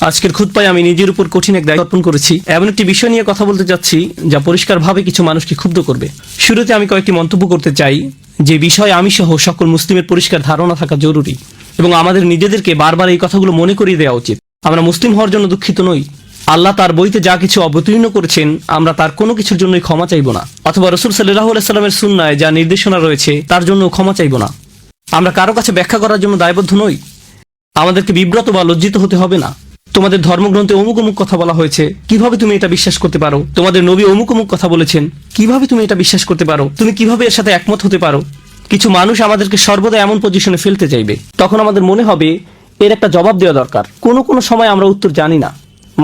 আজকের খুতবায় আমি নিজের উপর কঠিন এক দায়িত্ব অর্পণ করেছি। এমন একটি বিষয় নিয়ে কথা বলতে যাচ্ছি যা পরিষ্কারভাবে কিছু মানুষকে ক্ষুব্ধ করবে। শুরুতে আমি কয়েকটি মন্তব্য করতে চাই যে বিষয়ে আমি সহ সকল মুসলিমের পরিষ্কার ধারণা থাকা জরুরি এবং আমাদের নিজেদেরকে বারবার এই কথাগুলো মনে করিয়ে দেওয়া উচিত। আমরা মুসলিম হওয়ার জন্য দুঃখিত নই। আল্লাহ তার বইতে যা কিছু অবতীর্ণ করেছেন আমরা তার কোনো কিছুর জন্যই ক্ষমা চাইব না, অথবা রাসূল সাল্লাল্লাহু আলাইহি সাল্লামের সুন্নায় যা নির্দেশনা রয়েছে তার জন্য ক্ষমা চাইব না। আমরা কারো কাছে ব্যাখ্যা করার জন্য দায়বদ্ধ নই। আমাদেরকে বিব্রত বা লজ্জিত হতে হবে না। তোমাদের ধর্মগ্রন্থে অমুক অমুক কথা বলা হয়েছে, কিভাবে তুমি এটা বিশ্বাস করতে পারো? তোমাদের নবী অমুক অমুক কথা বলেছেন, কিভাবে তুমি এটা বিশ্বাস করতে পারো? তুমি কিভাবে এর সাথে একমত হতে পারো? কিছু মানুষ আমাদেরকে সর্বদা এমন পজিশনে ফেলতে চাইবে। তখন আমাদের মনে হবে এর একটা জবাব দেওয়া দরকার। কোনো সময় আমরা উত্তর জানি না।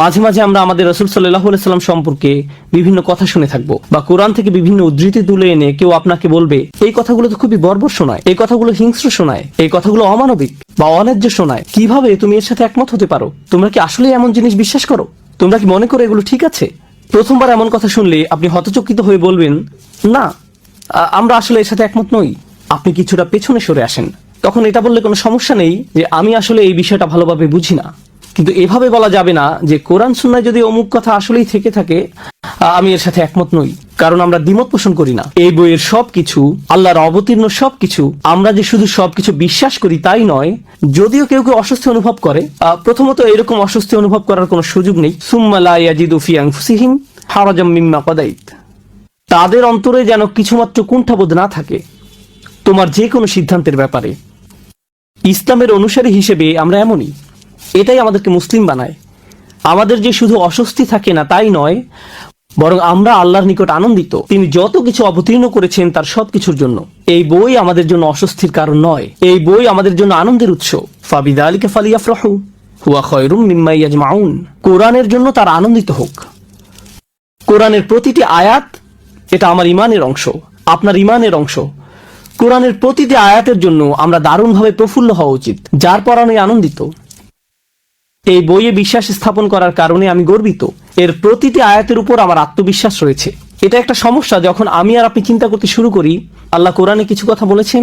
মাঝে মাঝে আমরা আমাদের রাসূল সাল্লাল্লাহু আলাইহি সাল্লাম সম্পর্কে বিভিন্ন কথা শুনে থাকবো, বা কোরআন থেকে বিভিন্ন উদ্ধৃতি তুলে এনে কেউ আপনাকে বলবে এই কথাগুলো তো খুবই বর্বর শোনায়, এই কথাগুলো হিংস্র শোনায়, এই কথাগুলো অমানবিক বা অন্যায্য শোনায়। কিভাবে তুমি এর সাথে একমত হতে পারো? তোমরা কি আসলে এমন জিনিস বিশ্বাস করো? তোমরা কি মনে করো এগুলো ঠিক আছে? প্রথমবার এমন কথা শুনলে আপনি হতচকিত হয়ে বলবেন, না, আমরা আসলে এর সাথে একমত নই। আপনি কিছুটা পেছনে সরে আসেন। তখন এটা বললে কোনো সমস্যা নেই যে আমি আসলে এই বিষয়টা ভালোভাবে বুঝি না। কিন্তু এভাবে বলা যাবে না যে কোরআন সুন্নায় যদি অমুক কথা আসলেই থেকে থাকে আমি এর সাথে একমত নই, কারণ আমরা দ্বিমত পোষণ করি না। এই বইয়ের সবকিছু, আল্লাহর অবতীর্ণ সবকিছু, আমরা যে শুধু সবকিছু বিশ্বাস করি তাই নয়। যদিও কেউ কেউ অস্বস্তি অনুভব করে, প্রথমত এরকম অস্বস্তি অনুভব করার কোনো সুযোগ নেই। সুম্মা লা ইয়াজিদু ফি আনফুসিহিম হারাজাম মিম্মা কাদাইত, তাদের অন্তরে যেন কিছুমাত্র কুণ্ঠাবোধ না থাকে তোমার যে কোনো সিদ্ধান্তের ব্যাপারে। ইসলামের অনুসারী হিসেবে আমরা এমনই। এটাই আমাদেরকে মুসলিম বানায়। আমাদের যে শুধু অস্বস্তি থাকে না তাই নয়, বরং আমরা আল্লাহর নিকট আনন্দিত। তিনি যত কিছু অবতীর্ণ করেছেন তার সবকিছুর জন্য। এই বই আমাদের জন্য অস্বস্তির কারণ নয়, এই বই আমাদের জন্য আনন্দের উৎস। ফাবিযালিকা ফালিয়াফরাহু হুয়া খায়রুম মিম্মা ইয়াজমাউন, কোরআনের জন্য তার আনন্দিত হোক। কোরআনের প্রতিটি আয়াত এটা আমার ঈমানের অংশ, আপনার ঈমানের অংশ। কোরআনের প্রতিটি আয়াতের জন্য আমরা দারুণভাবে প্রফুল্ল হওয়া উচিত, যার পরাণে আনন্দিত। এই বইয়ে বিশ্বাস স্থাপন করার কারণে আমি গর্বিত। এর প্রতিটি আয়াতের উপর আমার আত্মবিশ্বাস রয়েছে। এটা একটা সমস্যা যখন আমি আর আপনি চিন্তা করতে শুরু করি আল্লাহ কোরআনে কিছু কথা বলেছেন,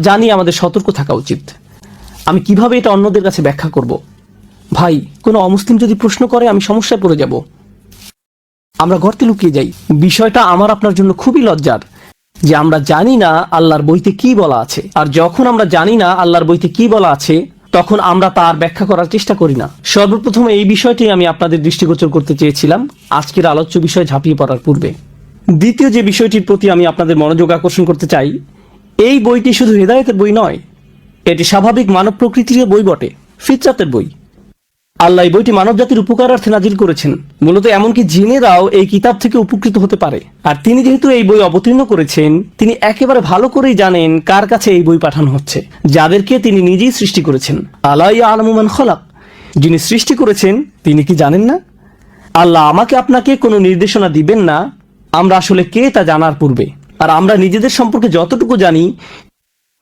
জানি আমাদের সতর্ক থাকা উচিত। আমি কিভাবে এটা অন্যদের কাছে ব্যাখ্যা করব? ভাই, কোনো অমুসলিম যদি প্রশ্ন করে আমি সমস্যায় পড়ে যাব। আমরা গর্তে লুকিয়ে যাই। বিষয়টা আমার আপনার জন্য খুবই লজ্জার যে আমরা জানি না আল্লাহর বইতে কি বলা আছে। আর যখন আমরা জানি না আল্লাহর বইতে কি বলা আছে তখন আমরা তার ব্যাখ্যা করার চেষ্টা করি না। সর্বপ্রথম এই বিষয়টি আমি আপনাদের দৃষ্টিগোচর করতে চেয়েছিলাম আজকের আলোচ্য বিষয় ঝাঁপিয়ে পড়ার পূর্বে। দ্বিতীয় যে বিষয়টির প্রতি আমি আপনাদের মনোযোগ আকর্ষণ করতে চাই, এই বইটি শুধু হেদায়েতের বই নয়, এটি স্বাভাবিক মানব প্রকৃতির বই বটে, ফিতরাতের বই। আল্লাহ এই বইটি মানব জাতির উপকারার্থে নাজিল করেছেন, মূলত এমনকি জিনেরাও এই কিতাব থেকে উপকৃত হতে পারে। আর তিনি যেহেতু এই বই অবতীর্ণ করেছেন, তিনি একেবারে ভালো করেই জানেন কার কাছে এই বই পাঠানো হচ্ছে, যাদেরকে তিনি নিজেই সৃষ্টি করেছেন। আলা ইয়ালামু মান খালাক, যিনি সৃষ্টি করেছেন তিনি কি জানেন না? আল্লাহ আমাকে আপনাকে কোনো নির্দেশনা দিবেন না আমরা আসলে কে তা জানার পূর্বে। আর আমরা নিজেদের সম্পর্কে যতটুকু জানি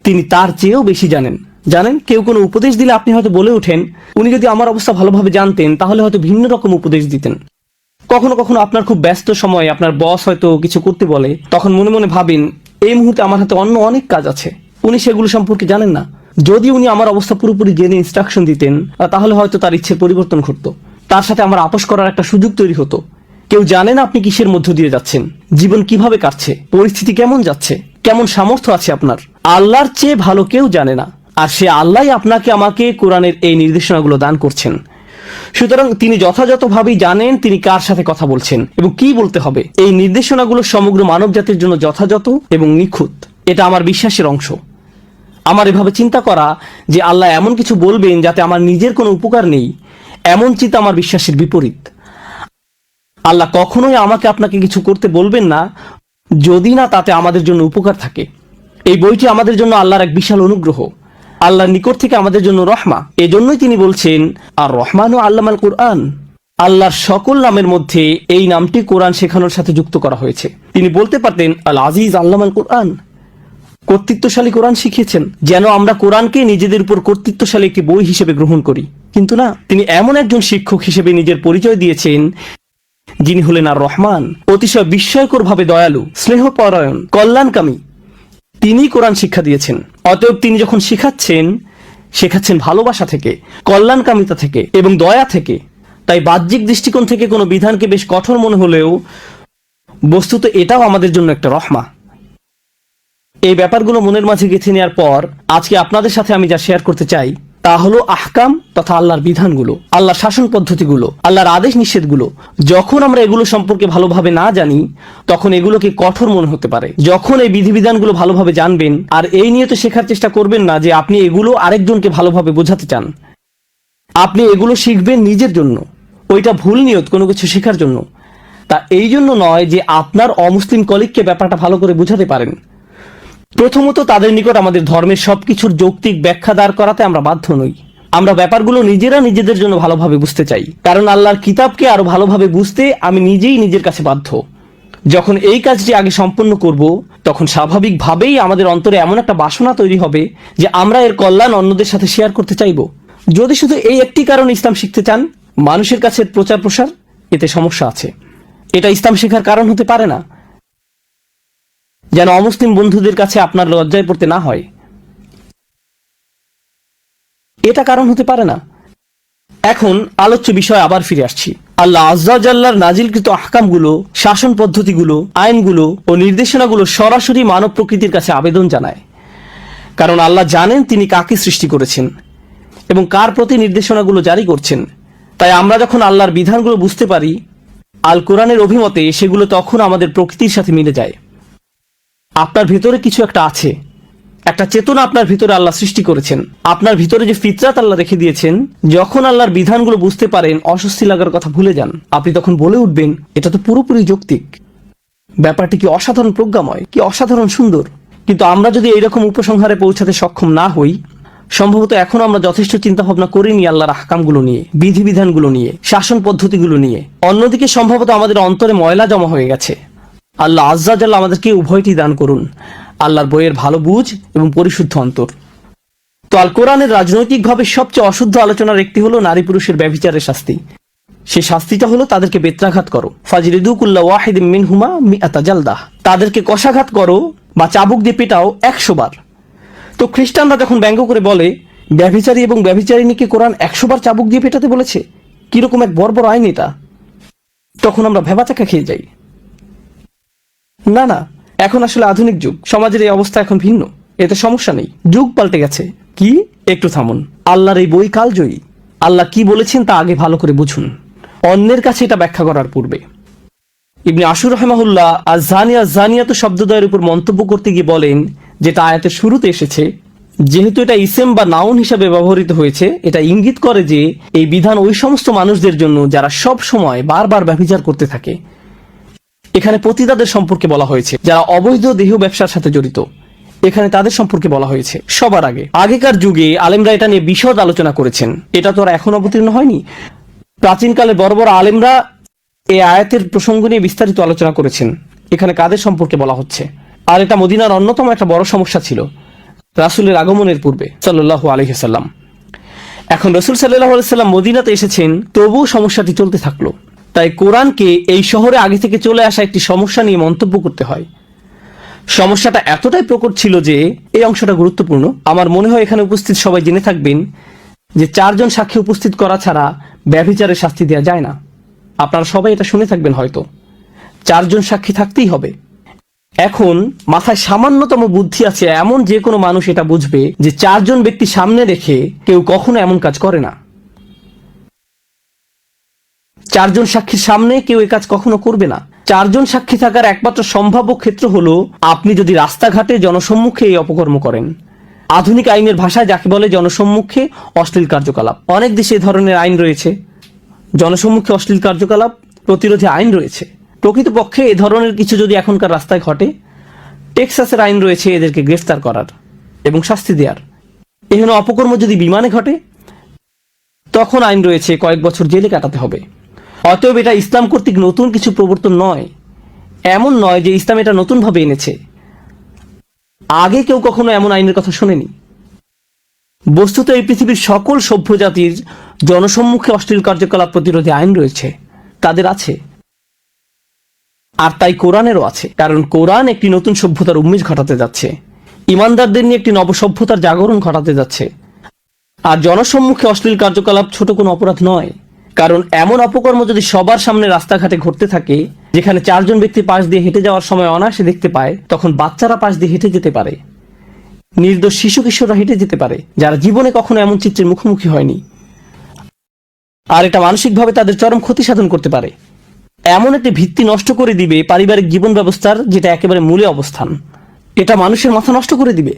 তিনি তার চেয়েও বেশি জানেন। জানেন, কেউ কোনো উপদেশ দিলে আপনি হয়তো বলে ওঠেন উনি যদি আমার অবস্থা ভালোভাবে জানতেন তাহলে হয়তো ভিন্ন রকম উপদেশ দিতেন। কখনো কখনো আপনার খুব ব্যস্ত সময় আপনার বস হয়তো কিছু করতে বলে, তখন মনে মনে ভাবেন এই মুহূর্তে আমার হাতে অন্য অনেক কাজ আছে, উনি সেগুলো সম্পর্কে জানেন না। যদি উনি আমার অবস্থা পুরোপুরি জেনে ইনস্ট্রাকশন দিতেন তাহলে হয়তো তার ইচ্ছের পরিবর্তন ঘটতো, তার সাথে আমার আপোষ করার একটা সুযোগ তৈরি হতো। কেউ জানে না আপনি কিসের মধ্য দিয়ে যাচ্ছেন, জীবন কিভাবে কাটছে, পরিস্থিতি কেমন যাচ্ছে, কেমন সামর্থ্য আছে আপনার। আল্লাহর চেয়ে ভালো কেউ জানে না। আর সে আল্লাহ আপনাকে আমাকে কোরআনের এই নির্দেশনাগুলো দান করছেন। সুতরাং তিনি যথাযথভাবেই জানেন তিনি কার সাথে কথা বলছেন এবং কি বলতে হবে। এই নির্দেশনাগুলো সমগ্র মানব জাতির জন্য যথাযথ এবং নিখুঁত। এটা আমার বিশ্বাসের অংশ। আমার এভাবে চিন্তা করা যে আল্লাহ এমন কিছু বলবেন যাতে আমার নিজের কোনো উপকার নেই, এমন চিন্তা আমার বিশ্বাসের বিপরীত। আল্লাহ কখনোই আমাকে আপনাকে কিছু করতে বলবেন না যদি না তাতে আমাদের জন্য উপকার থাকে। এই বইটি আমাদের জন্য আল্লাহর এক বিশাল অনুগ্রহ, আল্লাহর নিকট থেকে আমাদের জন্য রহমা। এজন্যই তিনি বলছেন আর রহমান ও আল্লামাল কুরআন, আল্লাহর সকল নামের মধ্যে এই নামটি কোরআন শেখানোর সাথে যুক্ত করা হয়েছে। তিনি বলতে পারতেন আল আজিজ আল্লামাল কুরআন, কর্তৃত্বশালী কোরআন শিখিয়েছেন, যেন আমরা কোরআনকে নিজেদের উপর কর্তৃত্বশালী একটি বই হিসেবে গ্রহণ করি। কিন্তু না, তিনি এমন একজন শিক্ষক হিসেবে নিজের পরিচয় দিয়েছেন যিনি হলেন আর রহমান, অতিশয় বিস্ময়কর ভাবে দয়ালু, স্নেহপরায়ণ, কল্যাণকামী। তিনি কোরআন শিক্ষা দিয়েছেন। অতএব তিনি যখন শিখাচ্ছেন শেখাচ্ছেন ভালোবাসা থেকে, কল্যাণকামিতা থেকে এবং দয়া থেকে। তাই বাহ্যিক দৃষ্টিকোণ থেকে কোনো বিধানকে বেশ কঠোর মনে হলেও বস্তুত এটাও আমাদের জন্য একটা রহমা। এই ব্যাপারগুলো মনের মাঝে গেঁথে নেওয়ার পর আজকে আপনাদের সাথে আমি যা শেয়ার করতে চাই তা হলো আহকাম তথা আল্লাহর বিধানগুলো, আল্লাহর শাসন পদ্ধতিগুলো, আল্লাহর আদেশ নিষেধগুলো। যখন আমরা এগুলো সম্পর্কে ভালোভাবে না জানি তখন এগুলোকে কঠোর মনে হতে পারে। যখন এই বিধিবিধানগুলো ভালোভাবে জানবেন আর এই নিয়ে তো শেখার চেষ্টা করবেন না যে আপনি এগুলো আরেকজনকে ভালোভাবে বোঝাতে চান, আপনি এগুলো শিখবেন নিজের জন্য, ওইটা ভুল নিয়ত কোনো কিছু শেখার জন্য। তা এই জন্য নয় যে আপনার অমুসলিম কলিগকে ব্যাপারটা ভালো করে বোঝাতে পারেন। প্রথমত তাদের নিকট আমাদের ধর্মের সবকিছুর যৌক্তিক ব্যাখ্যা দাঁড় করাতে আমরা বাধ্য নই। আমরা ব্যাপারগুলো নিজেরা নিজেদের জন্য ভালোভাবে বুঝতে চাই, কারণ আল্লাহর কিতাবকে আরো ভালোভাবে বুঝতে আমি নিজেই নিজের কাছে বাধ্য। যখন এই কাজটি আগে সম্পন্ন করব তখন স্বাভাবিকভাবেই আমাদের অন্তরে এমন একটা বাসনা তৈরি হবে যে আমরা এর কল্যাণ অন্যদের সাথে শেয়ার করতে চাইব। যদি শুধু এই একটি কারণে ইসলাম শিখতে চান, মানুষের কাছে প্রচার প্রসার, এতে সমস্যা আছে। এটা ইসলাম শেখার কারণ হতে পারে না, যেন অমুসলিম বন্ধুদের কাছে আপনার লজ্জায় পড়তে না হয়, এটা কারণ হতে পারে না। এখন আলোচ্য বিষয় আবার ফিরে আসছি। আল্লাহ আজ্জা জাল্লার নাজিলকৃত আহকামগুলো, শাসন পদ্ধতিগুলো, আইনগুলো ও নির্দেশনাগুলো সরাসরি মানব প্রকৃতির কাছে আবেদন জানায়। কারণ আল্লাহ জানেন তিনি কাকে সৃষ্টি করেছেন এবং কার প্রতি নির্দেশনাগুলো জারি করছেন। তাই আমরা যখন আল্লাহর বিধানগুলো বুঝতে পারি, আল কোরআনের অভিমতে সেগুলো তখন আমাদের প্রকৃতির সাথে মিলে যায়। আপনার ভিতরে কিছু একটা আছে, একটা চেতনা আপনার ভিতরে আল্লাহ সৃষ্টি করেছেন। আপনার ভিতরে যে ফিতরাত আল্লাহ রেখে দিয়েছেন, যখন আল্লাহর বিধানগুলো বুঝতে পারেন অস্বস্তি লাগার কথা ভুলে যান। আপনি তখন বলে উঠবেন, এটা তো পুরোপুরি যৌক্তিক, ব্যাপারটি কি অসাধারণ প্রজ্ঞাময়, কি অসাধারণ সুন্দর। কিন্তু আমরা যদি এইরকম উপসংহারে পৌঁছাতে সক্ষম না হই, সম্ভবত এখন আমরা যথেষ্ট চিন্তা ভাবনা করিনি আল্লাহর আহকামগুলো নিয়ে, বিধিবিধানগুলো নিয়ে, শাসন পদ্ধতিগুলো নিয়ে। অন্যদিকে সম্ভবত আমাদের অন্তরে ময়লা জমা হয়ে গেছে। আল্লাহ আজ্জা জাল্লাহ আমাদেরকে উভয়টি দান করুন, আল্লাহর বইয়ের ভালো বুঝ এবং পরিশুদ্ধ অন্তর। তো আল কোরআনের রাজনৈতিকভাবে সবচেয়ে অশুদ্ধ আলোচনার একটি হলো নারী পুরুষের ব্যভিচারের শাস্তি। সেই শাস্তিটা হলো তাদেরকে বেত্রাঘাত করো, ফাজরিদু কুল্লা ওয়াহিদিম মিনহুমা মিআতা জালদাহ, তাদেরকে কষাঘাত করো বা চাবুক দিয়ে পেটাও 100 বার। তো খ্রিস্টানরা যখন ব্যঙ্গ করে বলে ব্যভিচারী এবং ব্যভিচারিণীকে কোরআন 100 বার চাবুক দিয়ে পেটাতে বলেছে, কিরকম এক বর্বর আইন এটা, তখন আমরা ভেবাচাকা খেয়ে যাই। না না, এখন আসলে আধুনিক যুগ, সমাজের এই অবস্থা এখন ভিন্ন, এতে সমস্যা নেই, যুগ পাল্টে গেছে। কি, একটু থামুন, আল্লাহর এই বই কালজয়ী। আল্লাহ কি বলেছেন তা আগে ভালো করে বুঝুন, অন্যের কাছে এটা ব্যাখ্যা করার পূর্বে। ইবনে আশুর রাহিমাহুল্লাহ আজ-জানিয়া জানিয়াতু শব্দদ্বয়ের উপর মন্তব্য করতে গিয়ে বলেন, যেটা আয়াতের শুরুতে এসেছে, যেহেতু এটা ইসেম বা নাউন হিসাবে ব্যবহৃত হয়েছে, এটা ইঙ্গিত করে যে এই বিধান ওই সমস্ত মানুষদের জন্য যারা সব সময় বারবার ব্যভিচার করতে থাকে। এখানে পতিতাদের সম্পর্কে বলা হয়েছে, যারা অবৈধ দেহ ব্যবসার সাথে জড়িত, এখানে তাদের সম্পর্কে বলা হয়েছে। সবার আগে আগেকার যুগে আলেমরা এটা নিয়ে বিশদ আলোচনা করেছেন, এটা তো আর এখন অবতীর্ণ হয়নি। প্রাচীনকালে বড় বড় আলেমরা এই আয়াতের প্রসঙ্গ নিয়ে বিস্তারিত আলোচনা করেছেন, এখানে কাদের সম্পর্কে বলা হচ্ছে। আর এটা মদিনার অন্যতম একটা বড় সমস্যা ছিল রাসূলের আগমনের পূর্বে সাল্লাল্লাহু আলাইহি ওয়াসাল্লাম। এখন রাসূল সাল্লাল্লাহু আলাইহি ওয়াসাল্লাম মদিনাতে এসেছেন, তবুও সমস্যাটি চলতে থাকলো। তাই কোরআনকে এই শহরে আগে থেকে চলে আসা একটি সমস্যা নিয়ে মন্তব্য করতে হয়। সমস্যাটা এতটাই প্রকট ছিল যে এই অংশটা গুরুত্বপূর্ণ। আমার মনে হয় এখানে উপস্থিত সবাই জেনে থাকবেন যে 4 জন সাক্ষী উপস্থিত করা ছাড়া ব্যভিচারের শাস্তি দেওয়া যায় না। আপনারা সবাই এটা শুনে থাকবেন হয়তো, 4 জন সাক্ষী থাকতেই হবে। এখন মাথায় সামান্যতম বুদ্ধি আছে এমন যে কোনো মানুষ এটা বুঝবে যে 4 জন ব্যক্তি সামনে রেখে কেউ কখনো এমন কাজ করে না। 4 জন সাক্ষীর সামনে কেউ এই কাজ কখনো করবে না। 4 জন সাক্ষী থাকার একমাত্র সম্ভাব্য ক্ষেত্র হলো আপনি যদি রাস্তাঘাটে জনসম্মুখে এই অপকর্ম করেন। আধুনিক আইনের ভাষায় যাকে বলে জনসম্মুখে অশ্লীল কার্যকলাপ। অনেক দেশে এই ধরনের আইন রয়েছে, জনসম্মুখে অশ্লীল কার্যকলাপ প্রতিরোধে আইন রয়েছে। প্রকৃতপক্ষে এ ধরনের কিছু যদি এখনকার রাস্তায় ঘটে, টেক্সাসের আইন রয়েছে এদেরকে গ্রেফতার করার এবং শাস্তি দেওয়ার। এখানে অপকর্ম যদি বিমানে ঘটে, তখন আইন রয়েছে কয়েক বছর জেলে কাটাতে হবে। অতএব এটা ইসলাম কর্তৃক নতুন কিছু প্রবর্তন নয়। এমন নয় যে ইসলাম এটা নতুনভাবে এনেছে, আগে কেউ কখনো এমন আইনের কথা শোনেনি। বস্তুত এই পৃথিবীর সকল সভ্য জাতির জনসম্মুখে অশ্লীল কার্যকলাপ প্রতিরোধে আইন রয়েছে, তাদের আছে। আর তাই কোরআনেরও আছে, কারণ কোরআন একটি নতুন সভ্যতার উন্মেষ ঘটাতে যাচ্ছে, ইমানদারদের নিয়ে একটি নবসভ্যতার জাগরণ ঘটাতে যাচ্ছে। আর জনসম্মুখে অশ্লীল কার্যকলাপ ছোট কোনো অপরাধ নয়, কারণ এমন অপকর্ম যদি সবার সামনে রাস্তাঘাটে ঘটতে থাকে, যেখানে 4 জন ব্যক্তি পাশ দিয়ে হেঁটে যাওয়ার সময় অনায়াসে দেখতে পায়, তখন বাচ্চারা পাশ দিয়ে হেঁটে যেতে পারে, নির্দোষ শিশু কিশোররা হেঁটে যেতে পারে, যারা জীবনে কখনো এমন চিত্রের মুখোমুখি হয়নি। আর এটা মানসিকভাবে তাদের চরম ক্ষতি সাধন করতে পারে। এমন একটি ভিত্তি নষ্ট করে দিবে পারিবারিক জীবন ব্যবস্থার, যেটা একেবারে মূলে অবস্থান। এটা মানুষের মাথা নষ্ট করে দিবে।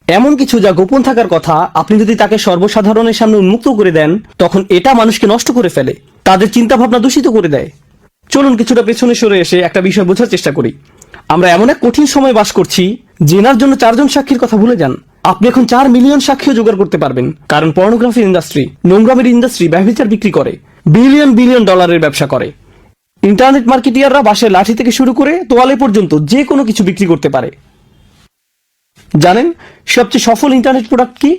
এমন কিছু যা গোপন থাকার কথা, আপনি যদি তাকে সর্বসাধারণের সামনে উন্মুক্ত করে দেন, তখন এটা মানুষকে নষ্ট করে ফেলে, তাদের চিন্তা ভাবনা দূষিত করে দেয়। চলুন কিছুটা পেছনে সরে এসে একটা বিষয় বোঝার চেষ্টা করি। আমরা এমন এক কঠিন সময় বাস করছি, জেনার জন্য 4 জন সাক্ষীর কথা ভুলে যান। আপনি এখন 4 মিলিয়ন সাক্ষীও জোগাড় করতে পারবেন, কারণ পর্নোগ্রাফি ইন্ডাস্ট্রি, নোংরামের ইন্ডাস্ট্রি ব্যভিচার বিক্রি করে, বিলিয়ন বিলিয়ন ডলারের ব্যবসা করে। ইন্টারনেট মার্কেটিয়াররা বাঁশের লাঠি থেকে শুরু করে তোয়ালে পর্যন্ত যে কোনো কিছু বিক্রি করতে পারে। জানেন সবচেয়ে সফল ইন্টারনেট প্রোডাক্ট কি?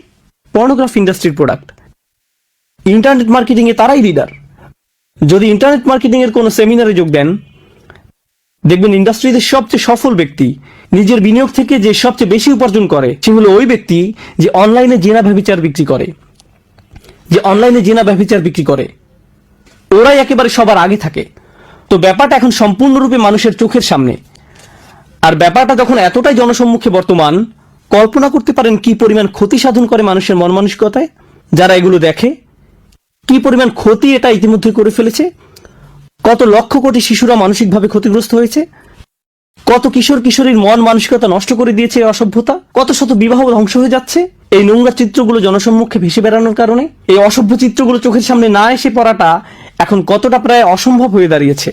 পর্নোগ্রাফি ইন্ডাস্ট্রির প্রোডাক্ট। ইন্টারনেট মার্কেটিং এ তারাই লিডার। যদি ইন্টারনেট মার্কেটিং এর কোনো সেমিনারে যোগ দেন, দেখবেন ইন্ডাস্ট্রিতে সবচেয়ে সফল ব্যক্তি, নিজের বিনিয়োগ থেকে যে সবচেয়ে বেশি উপার্জন করে, সে হলো ওই ব্যক্তি যে অনলাইনে জেনা ব্যভিচার বিক্রি করে। ওরাই একেবারে সবার আগে থাকে। তো ব্যাপারটা এখন সম্পূর্ণরূপে মানুষের চোখের সামনে। আর ব্যাপারটা যখন এতটাই জনসম্মুখে বর্তমান, কল্পনা করতে পারেন কি পরিমাণ ক্ষতি সাধন করে মানুষের মন মানসিকতায় যারা এগুলো দেখে। কি পরিমাণ ক্ষতি এটা ইতিমধ্যে করে ফেলেছে। কত লক্ষ কোটি শিশুরা মানসিকভাবে ক্ষতিগ্রস্ত হয়েছে, কত কিশোর কিশোরীর মন মানসিকতা নষ্ট করে দিয়েছে এই অসভ্যতা, কত শত বিবাহ ধ্বংস হয়ে যাচ্ছে এই নোংরা চিত্রগুলো জনসম্মুখে ভেসে বেড়ানোর কারণে। এই অসভ্য চিত্রগুলো চোখের সামনে না এসে পড়াটা এখন কতটা প্রায় অসম্ভব হয়ে দাঁড়িয়েছে,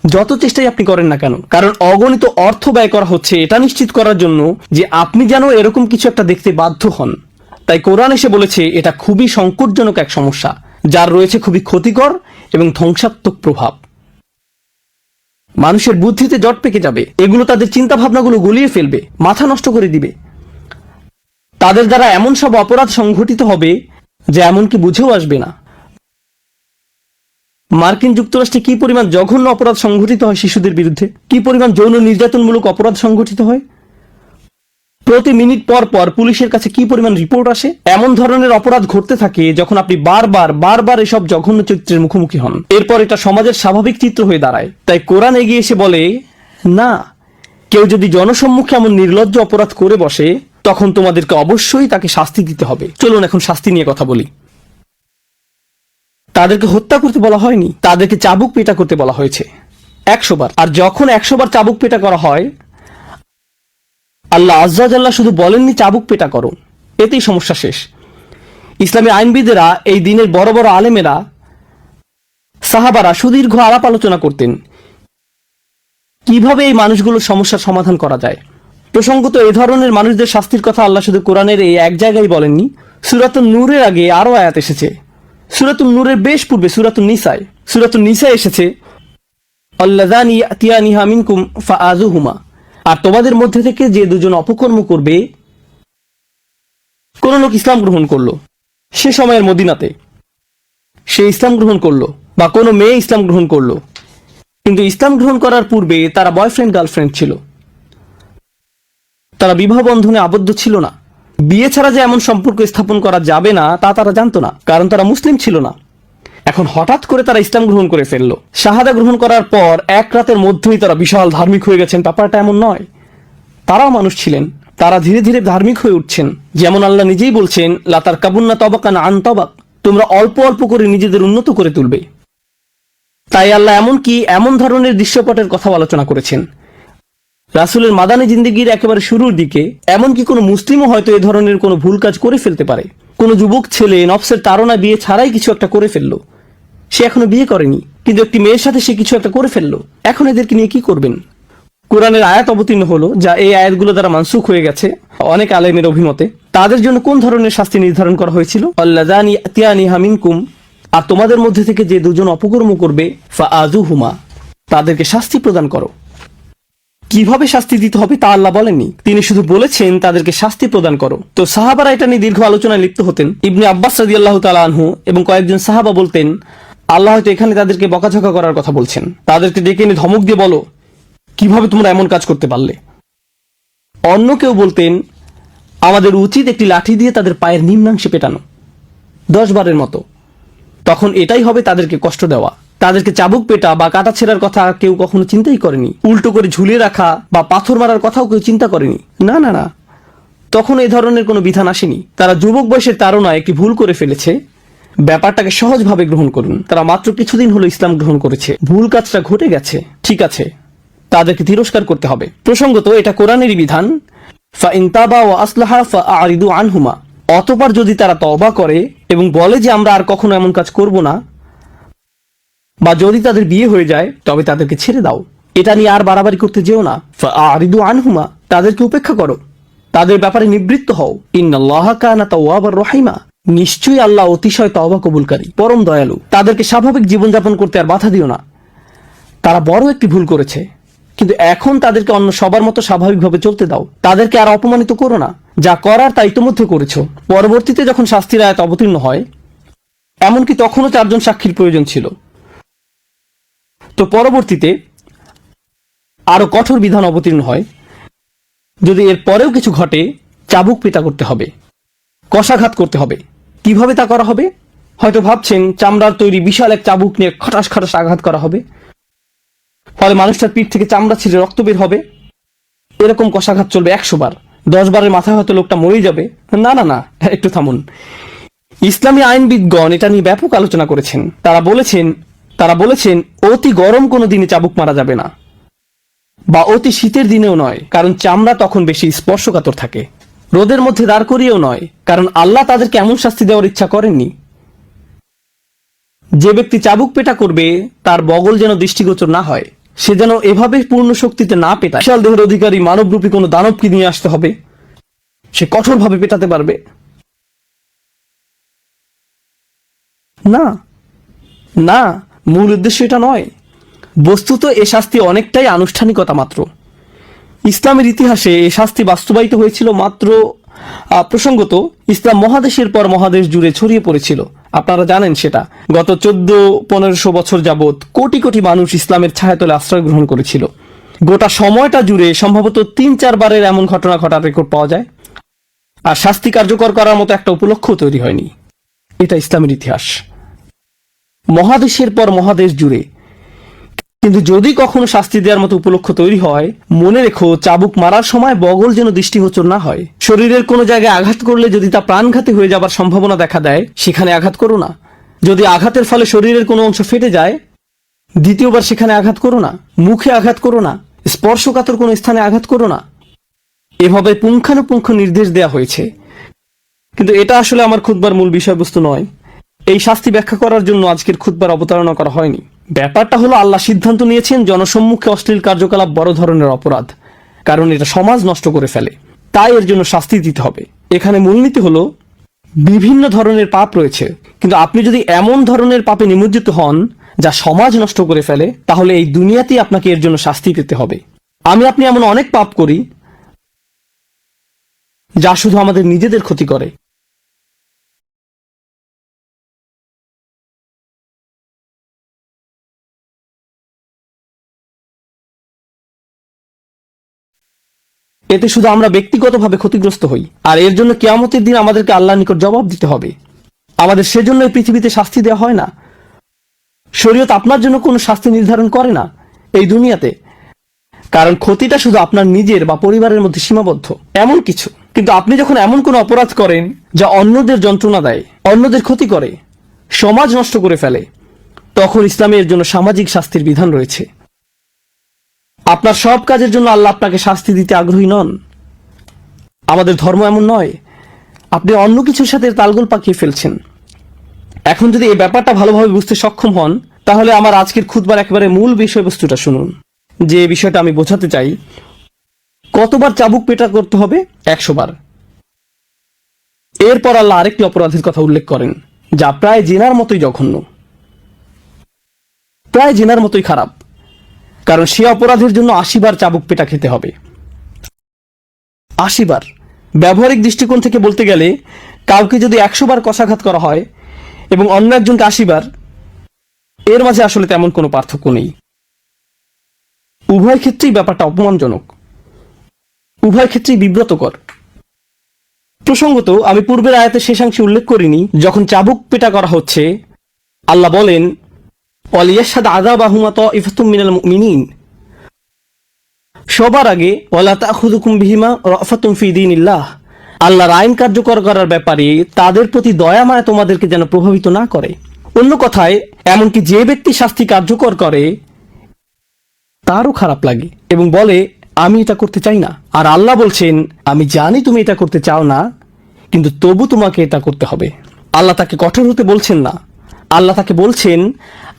যত চেষ্টাই আপনি করেন না কেন। কারণ অগণিত অর্থ ব্যয় করা হচ্ছে এটা নিশ্চিত করার জন্য যে আপনি যেন এরকম কিছু একটা দেখতে বাধ্য হন। তাই কোরআন এসে বলেছে এটা খুবই সংকটজনক এক সমস্যা, যার রয়েছে খুবই ক্ষতিকর এবং ধ্বংসাত্মক প্রভাব। মানুষের বুদ্ধিতে জট পেকে যাবে, এগুলো তাদের চিন্তা ভাবনাগুলো গুলিয়ে ফেলবে, মাথা নষ্ট করে দিবে। তাদের দ্বারা এমন সব অপরাধ সংঘটিত হবে যে এমনকি বুঝেও আসবে না। মার্কিন যুক্তরাষ্ট্রে কি পরিমাণ জঘন্য অপরাধ সংঘটিত হয় শিশুদের বিরুদ্ধে, কি পরিমাণ যৌন নির্যাতনমূলক অপরাধ সংঘটিত হয়, প্রতি মিনিট পর পর পুলিশের কাছে কি পরিমাণ রিপোর্ট আসে। এমন ধরনের অপরাধ ঘটতে থাকে যখন আপনি বারবার এসব জঘন্য চিত্রের মুখোমুখি হন। এরপর এটা সমাজের স্বাভাবিক চিত্র হয়ে দাঁড়ায়। তাই কোরআন এগিয়ে এসে বলে, না, কেউ যদি জনসম্মুখে এমন নির্লজ্জ অপরাধ করে বসে, তখন তোমাদেরকে অবশ্যই তাকে শাস্তি দিতে হবে। চলুন এখন শাস্তি নিয়ে কথা বলি। তাদেরকে হত্যা করতে বলা হয়নি, তাদেরকে চাবুক পেটা করতে বলা হয়েছে 100 বার। আর যখন 100 বার চাবুক পেটা করা হয়, আল্লাহ আজ্জা জাল্লা শুধু বলেননি চাবুক পেটা করো, এতেই সমস্যা শেষ। ইসলামী আইনবিদেরা, এই দিনের বড় বড় আলেমেরা, সাহাবারা সুদীর্ঘ আলাপ আলোচনা করতেন কিভাবে এই মানুষগুলোর সমস্যার সমাধান করা যায়। প্রসঙ্গত এই ধরনের মানুষদের শাস্তির কথা আল্লাহ শুধু কোরআনের এই এক জায়গায় বলেননি, সূরাতুন নূরের আগে আরো আয়াত এসেছে। সূরাতুন নূরের বেশ পূর্বে সূরাতুন নিসায় এসেছে, আল্লাযানি ইয়াতিয়ানিহা মিনকুম ফাআযুহুমা। আর তোমাদের মধ্যে থেকে যে 2 জন অপকর্ম করবে। কোন লোক ইসলাম গ্রহণ করলো সে সময়ের মদিনাতে, সে ইসলাম গ্রহণ করলো, বা কোনো মেয়ে ইসলাম গ্রহণ করলো, কিন্তু ইসলাম গ্রহণ করার পূর্বে তারা বয়ফ্রেন্ড গার্লফ্রেন্ড ছিল, তারা বিবাহ বন্ধনে আবদ্ধ ছিল না। বিয়ে ছাড়া যে এমন সম্পর্ক স্থাপন করা যাবে না তা তারা জানতো না, কারণ তারা মুসলিম ছিল না। এখন হঠাৎ করে তারা ইসলাম গ্রহণ করে ফেললো। শাহাদা গ্রহণ করার পর 1 রাতের মধ্যেই তারা বিশাল ধার্মিক হয়ে গেছেন। ব্যাপারটা এমন নয়, তারাও মানুষ ছিলেন, তারা ধীরে ধীরে ধার্মিক হয়ে উঠছেন। যেমন আল্লাহ নিজেই বলছেন, লা তারকাবুন্না তাবাকান আন তাবাক, তোমরা অল্প অল্প করে নিজেদের উন্নত করে তুলবে। তাই আল্লাহ এমন ধরনের দৃশ্যপটের কথা আলোচনা করেছেন। রাসূলের মাদানী জিন্দেগির একেবারে শুরুর দিকে এমনকি কোনো মুসলিমও হয়তো এ ধরনের কোনো ভুল কাজ করে ফেলতে পারে। কোনো যুবক ছেলে নফসের তাড়না বিয়ে ছাড়াই কিছু একটা করে ফেললো। সে এখনো বিয়ে করেনি, কিন্তু একটি মেয়ের সাথে সে কিছু একটা করে ফেললো। এখন এদেরকে নিয়ে কি করবেন? কোরআনের আয়াত অবতীর্ণ হলো, যা এই আয়াতগুলো দ্বারা মানসুখ হয়ে গেছে অনেক আলেমের অভিমতে। তাদের জন্য কোন ধরনের শাস্তি নির্ধারণ করা হয়েছিল? আল্লাযানি ইয়াতিয়ানিহা মিনকুম, আর তোমাদের মধ্যে থেকে যে 2 জন অপকর্ম করবে, ফাআযুহুমা, তাদেরকে শাস্তি প্রদান করো। কিভাবে শাস্তি দিতে হবে তা আল্লাহ বলেননি, তিনি শুধু বলেছেন তাদেরকে শাস্তি প্রদান করো। তো সাহাবারা এটা নিয়ে দীর্ঘ আলোচনায় লিপ্ত হতেন। ইবনে আব্বাস রাদিয়াল্লাহু তাআলা আনহু এবং কয়েকজন সাহাবা বলতেন, আল্লাহ হয়তো এখানে তাদেরকে বকাঝকা করার কথা বলছেন, তাদেরকে ডেকে এনে ধমক দিয়ে বলো, কিভাবে তোমরা এমন কাজ করতে পারলে। অন্য কেউ বলতেন, আমাদের উচিত একটি লাঠি দিয়ে তাদের পায়ের নিম্নাংশে পেটানো 10 বারের মতো। তখন এটাই হবে তাদেরকে কষ্ট দেওয়া। তাদেরকে চাবুক পেটা বা কাটা ছেঁড়ার কথা কেউ কখনো চিন্তাই করেনি। উল্টো করে ঝুলিয়ে রাখা বা পাথর মারার কথাও কেউ চিন্তা করেনি। না না না, তখন এই ধরনের কোনো বিধান আসেনি। তারা যুবক বয়সের তাড়নায় একটি ভুল করে ফেলেছে। ব্যাপারটাকে সহজভাবে গ্রহণ করুন। তারা মাত্র কিছুদিন হলো ইসলাম গ্রহণ করেছে, ভুল কাজটা ঘটে গেছে, ঠিক আছে, তাদেরকে তিরস্কার করতে হবে। প্রসঙ্গত এটা কোরআনেরই বিধান, ফাইন তাবা ওয়া আসলাহা ফাআরিদু আনহুমা। অতঃপর যদি তারা তওবা করে এবং বলে যে আমরা আর কখনো এমন কাজ করব না, বা যদি তাদের বিয়ে হয়ে যায় তবে তাদেরকে ছেড়ে দাও। এটা নিয়ে আর বাড়াবাড়ি করতে যেও না। ফাআরিদু আনহুমা, তাদেরকে উপেক্ষা করো, তাদের ব্যাপারে নিবৃত্ত হও। ইন্নাল্লাহা কানা তাওয়াবার রহিমা, নিশ্চয়ই আল্লাহ অতিশয় তওবা কবুলকারী, পরম দয়ালু। তাদেরকে স্বাভাবিক জীবনযাপন করতে আর বাধা দিও না। তারা বড় একটি ভুল করেছে, কিন্তু এখন তাদেরকে অন্য সবার মতো স্বাভাবিকভাবে চলতে দাও। তাদেরকে আর অপমানিত করো না। যা করার তা ইতোমধ্যে করেছো। পরবর্তীতে যখন শাস্তির আয়াত অবতীর্ণ হয়, এমনকি তখনও 4 জন সাক্ষীর প্রয়োজন ছিল, তো পরবর্তীতে আরো কঠোর বিধান অবতীর্ণ হয়। যদি এর পরেও কিছু ঘটে, চাবুক পেটা করতে হবে, কষাঘাত করতে হবে। কিভাবে তা করা হবে? হয়তো ভাবছেন চামড়ার তৈরি বিশাল এক চাবুক নিয়ে খটাস খটাস আঘাত করা হবে, ফলে মানুষটার পিঠ থেকে চামড়া ছিঁড়ে রক্ত বের হবে। এরকম কষাঘাত চলবে 100 বার। 10 বারের মাথায় হয়তো লোকটা মরেই যাবে। না না না, একটু থামুন। ইসলামী আইনবিদগণ এটা নিয়ে ব্যাপক আলোচনা করেছেন। তারা বলেছেন অতি গরম কোনো দিনে চাবুক মারা যাবে না, বা অতি শীতের দিনেও নয়, কারণ চামড়া তখন বেশি স্পর্শকাতর থাকে। রোদের মধ্যে দাঁড় করিয়েও নয়, কারণ আল্লাহ তাদেরকে এমন শাস্তি দেওয়ার ইচ্ছা করেননি। যে ব্যক্তি চাবুক পেটা করবে তার বগল যেন দৃষ্টিগোচর না হয়, সে যেন এভাবে পূর্ণ শক্তিতে না পেটায়। বিশাল দেহের অধিকারী মানবরূপী কোনো দানবকে নিয়ে আসতে হবে, সে কঠোরভাবে পেটাতে পারবে। না না, মূল উদ্দেশ্য এটা নয়। বস্তুত এ শাস্তি অনেকটাই আনুষ্ঠানিকতা মাত্র। ইসলামের ইতিহাসে এ শাস্তি বাস্তবায়িত হয়েছিল মাত্র, প্রসঙ্গত ইসলাম মহাদেশের পর মহাদেশ জুড়ে ছড়িয়ে পড়েছিল। আপনারা জানেন সেটা। গত 1400-1500 বছর যাবৎ কোটি কোটি মানুষ ইসলামের ছায়াতলে আশ্রয় গ্রহণ করেছিল। গোটা সময়টা জুড়ে সম্ভবত 3-4 বারের এমন ঘটনা ঘটার রেকর্ড পাওয়া যায়। আর শাস্তি কার্যকর করার মতো একটা উপলক্ষ তৈরি হয়নি। এটা ইসলামের ইতিহাস, মহাদেশের পর মহাদেশ জুড়ে। কিন্তু যদি কখনো শাস্তি দেওয়ার মতো উপলক্ষ তৈরি হয়, মনে রেখো চাবুক মারার সময় বগল যেন দৃষ্টিগোচর না হয়। শরীরের কোনো জায়গায় আঘাত করলে যদি তা প্রাণঘাতী হয়ে যাবার সম্ভাবনা দেখা দেয়, সেখানে আঘাত করো না। যদি আঘাতের ফলে শরীরের কোনো অংশ ফেটে যায়, দ্বিতীয়বার সেখানে আঘাত করো না। মুখে আঘাত করো না, স্পর্শকাতর কোনো স্থানে আঘাত করো না। এভাবে পুঙ্খানুপুঙ্খ নির্দেশ দেওয়া হয়েছে। কিন্তু এটা আসলে আমার খুতবার মূল বিষয়বস্তু নয়। এই শাস্তি ব্যাখ্যা করার জন্য আজকের খুতবার অবতারণা করা হয়নি। ব্যাপারটা হলো আল্লাহ সিদ্ধান্ত নিয়েছেন জনসম্মুখে অশ্লীল কার্যকলাপ বড় ধরনের অপরাধ, কারণ এটা সমাজ নষ্ট করে ফেলে, তাই এর জন্য শাস্তি দিতে হবে। এখানে মূলনীতি হলো বিভিন্ন ধরনের পাপ রয়েছে, কিন্তু আপনি যদি এমন ধরনের পাপে নিমজ্জিত হন যা সমাজ নষ্ট করে ফেলে, তাহলে এই দুনিয়াতেই আপনাকে এর জন্য শাস্তি পেতে হবে। আপনি এমন অনেক পাপ করি যা শুধু আমাদের নিজেদের ক্ষতি করে। এতে শুধু আমরা ব্যক্তিগতভাবে ক্ষতিগ্রস্ত হই, আর এর জন্য কিয়ামতের দিন আমাদেরকে আল্লাহর নিকট জবাব দিতে হবে। আমাদের সেজন্য এই পৃথিবীতে শাস্তি দেওয়া হয় না। শরীয়ত আপনার জন্য কোনো শাস্তি নির্ধারণ করে না এই দুনিয়াতে, কারণ ক্ষতিটা শুধু আপনার নিজের বা পরিবারের মধ্যে সীমাবদ্ধ এমন কিছু। কিন্তু আপনি যখন এমন কোনো অপরাধ করেন যা অন্যদের যন্ত্রণা দেয়, অন্যদের ক্ষতি করে, সমাজ নষ্ট করে ফেলে, তখন ইসলামে এর জন্য সামাজিক শাস্তির বিধান রয়েছে। আপনার সব কাজের জন্য আল্লাহ আপনাকে শাস্তি দিতে আগ্রহী নন। আমাদের ধর্ম এমন নয়। আপনি অন্য কিছুর সাথে তালগোল পাকিয়ে ফেলছেন। এখন যদি এই ব্যাপারটা ভালোভাবে বুঝতে সক্ষম হন, তাহলে আমার আজকের খুতবার একেবারে মূল বিষয়বস্তুটা শুনুন। যে বিষয়টা আমি বোঝাতে চাই, কতবার চাবুক পেটা করতে হবে? 100 বার। এরপর আল্লাহ আরেকটি অপরাধের কথা উল্লেখ করেন, যা প্রায় জিনার মতোই জঘন্য, প্রায় জিনার মতোই খারাপ, কারণ সে অপরাধের জন্য 80 বার চাবুক পেটা খেতে হবে। 80 বার। ব্যবহারিক দৃষ্টিকোণ থেকে বলতে গেলে, কাউকে যদি 100 বার কষাঘাত করা হয় এবং অন্য একজনকে 80 বার, এর মাঝে আসলে তেমন কোনো পার্থক্য নেই। উভয় ক্ষেত্রেই ব্যাপারটা অপমানজনক, উভয় ক্ষেত্রেই বিব্রতকর। প্রসঙ্গত আমি পূর্বের আয়াতের শেষাংশে উল্লেখ করিনি, যখন চাবুক পেটা করা হচ্ছে আল্লাহ বলেন ওয়ালিয়াশহাদ আযাবাহুমা তাইফাতুম মিনাল মুমিনিন, সবার আগে ওয়ালা তাখুযুকুম বিহিমা রাফাতুম ফি দীনিল্লাহ, আল্লাহর আইন কার্যকর করার ব্যাপারে তাদের প্রতি দয়া মায়া তোমাদেরকে যেন প্রভাবিত না করে। অন্য কথায়, এমনকি যে ব্যক্তি শাস্তি কার্যকর করে তারও খারাপ লাগে এবং বলে আমি এটা করতে চাই না। আর আল্লাহ বলছেন আমি জানি তুমি এটা করতে চাও না, কিন্তু তবু তোমাকে এটা করতে হবে। আল্লাহ তাকে কঠোর হতে বলছেন না, আল্লাহ তাকে বলছেন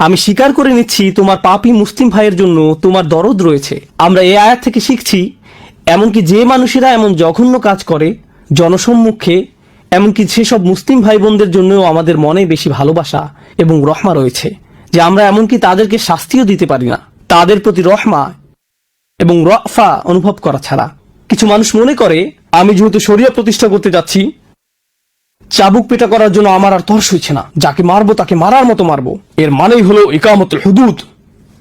আমি স্বীকার করে নিচ্ছি তোমার পাপী মুসলিম ভাইয়ের জন্য তোমার দরদ রয়েছে। আমরা এই আয়াত থেকে শিখছি এমনকি যে মানুষেরা এমন জঘন্য কাজ করে জনসম্মুখে, এমনকি সেসব মুসলিম ভাই বোনদের জন্যও আমাদের মনে বেশি ভালোবাসা এবং রহমা রয়েছে যে আমরা এমনকি তাদেরকে শাস্তিও দিতে পারি না, তাদের প্রতি রহমা এবং রফা অনুভব করা ছাড়া। কিছু মানুষ মনে করে আমি যেহেতু শরিয়া প্রতিষ্ঠা করতে যাচ্ছি, চাবুক পেটা করার জন্য আমার আর তর্স হইছে না, যাকে মারবো তাকে মারার মতো মারবো, এর মানেই হলো ইকামতুল হুদুদ।